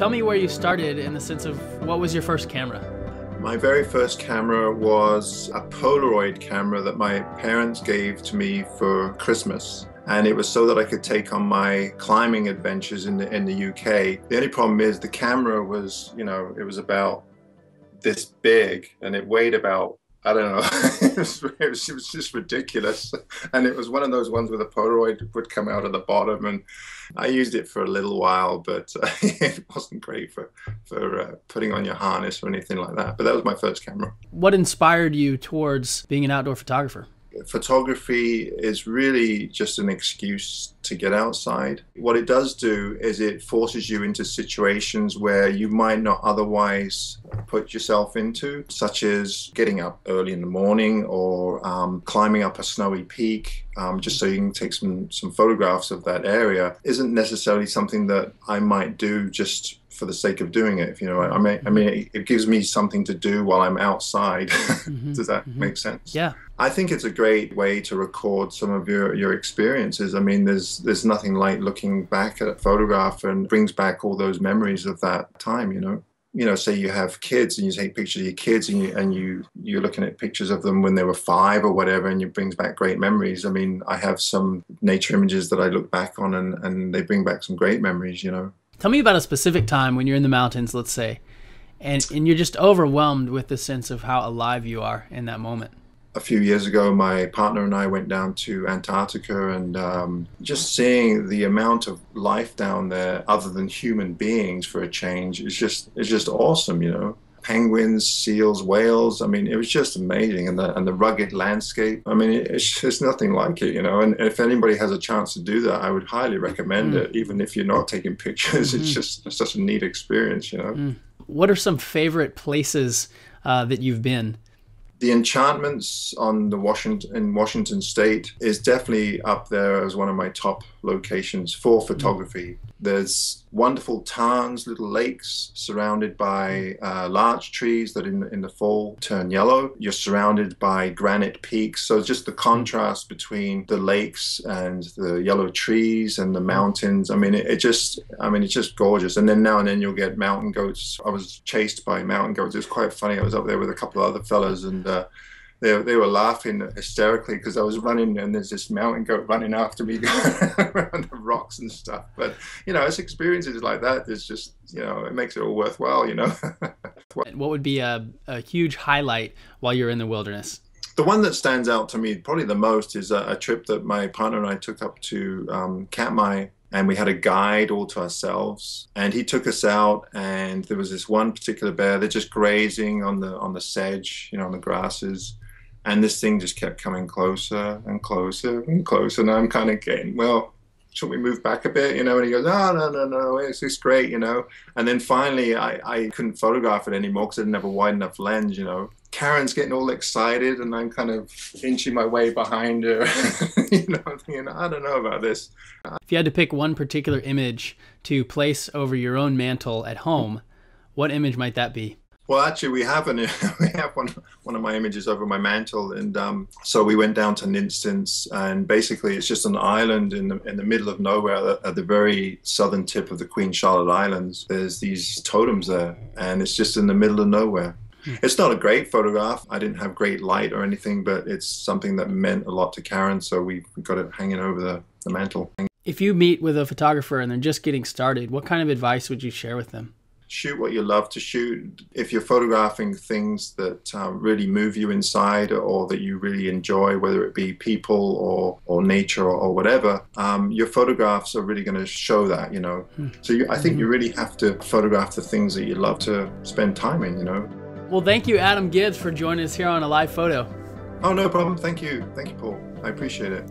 Tell me where you started in the sense of what was your first camera? My very first camera was a Polaroid camera that my parents gave to me for Christmas. And it was so that I could take on my climbing adventures in the UK. The only problem is the camera was, it was about this big and it weighed about, I don't know, it was just ridiculous. And it was one of those ones where the Polaroid would come out of the bottom, and I used it for a little while, but it wasn't great for putting on your harness or anything like that. But that was my first camera. What inspired you towards being an outdoor photographer? Photography is really just an excuse to get outside. What it does do is it forces you into situations where you might not otherwise put yourself into, such as getting up early in the morning or climbing up a snowy peak, just so you can take some photographs of that area. Isn't necessarily something that I might do just for the sake of doing it, if you know what I mean. It gives me something to do while I'm outside. Does that make sense? Yeah. I think it's a great way to record some of your experiences. I mean, there's nothing like looking back at a photograph and brings back all those memories of that time, say you have kids and you take pictures of your kids and you're looking at pictures of them when they were 5 or whatever, and it brings back great memories. I mean, I have some nature images that I look back on and they bring back some great memories, Tell me about a specific time when you're in the mountains, let's say, and you're just overwhelmed with the sense of how alive you are in that moment. A few years ago, my partner and I went down to Antarctica, and just seeing the amount of life down there other than human beings for a change is just awesome, Penguins, seals, whales. I mean, it was just amazing. And the rugged landscape. I mean, it's nothing like it, And if anybody has a chance to do that, I would highly recommend it, even if you're not taking pictures. It's such a neat experience, What are some favorite places that you've been? The enchantments in Washington State is definitely up there as one of my top locations for photography. There's wonderful tarns, little lakes surrounded by large trees that in the fall turn yellow. You're surrounded by granite peaks. So just the contrast between the lakes and the yellow trees and the mountains. I mean, it's just gorgeous. And then now and then you'll get mountain goats. I was chased by mountain goats. It was quite funny. I was up there with a couple of other fellas, and they were laughing hysterically because I was running and there's this mountain goat running after me around the rocks and stuff. But, it's experiences like that. It's just, it makes it all worthwhile, What would be a huge highlight while you're in the wilderness? The one that stands out to me probably the most is a trip that my partner and I took up to Katmai. And we had a guide all to ourselves, and he took us out, and there was this one particular bear. They're just grazing on the sedge, on the grasses. And this thing just kept coming closer and closer and closer. And I'm kind of getting, well, shouldn't we move back a bit, And he goes, no, it's great, And then finally, I couldn't photograph it anymore because I didn't have a wide enough lens, Karen's getting all excited, and I'm kind of inching my way behind her, I'm thinking, I don't know about this. If you had to pick one particular image to place over your own mantle at home, what image might that be? Well, actually, we have one of my images over my mantle, and so we went down to an instance, and basically it's just an island in the middle of nowhere at the very southern tip of the Queen Charlotte Islands. There's these totems there, and it's just in the middle of nowhere. It's not a great photograph. I didn't have great light or anything, but it's something that meant a lot to Karen, so we got it hanging over the mantle. If you meet with a photographer and they're just getting started, what kind of advice would you share with them? Shoot what you love to shoot. If you're photographing things that really move you inside or that you really enjoy, whether it be people or nature or whatever, your photographs are really going to show that, So I think you really have to photograph the things that you love to spend time in, Well, thank you, Adam Gibbs, for joining us here on A Live Photo. Oh, no problem. Thank you. Thank you, Paul. I appreciate it.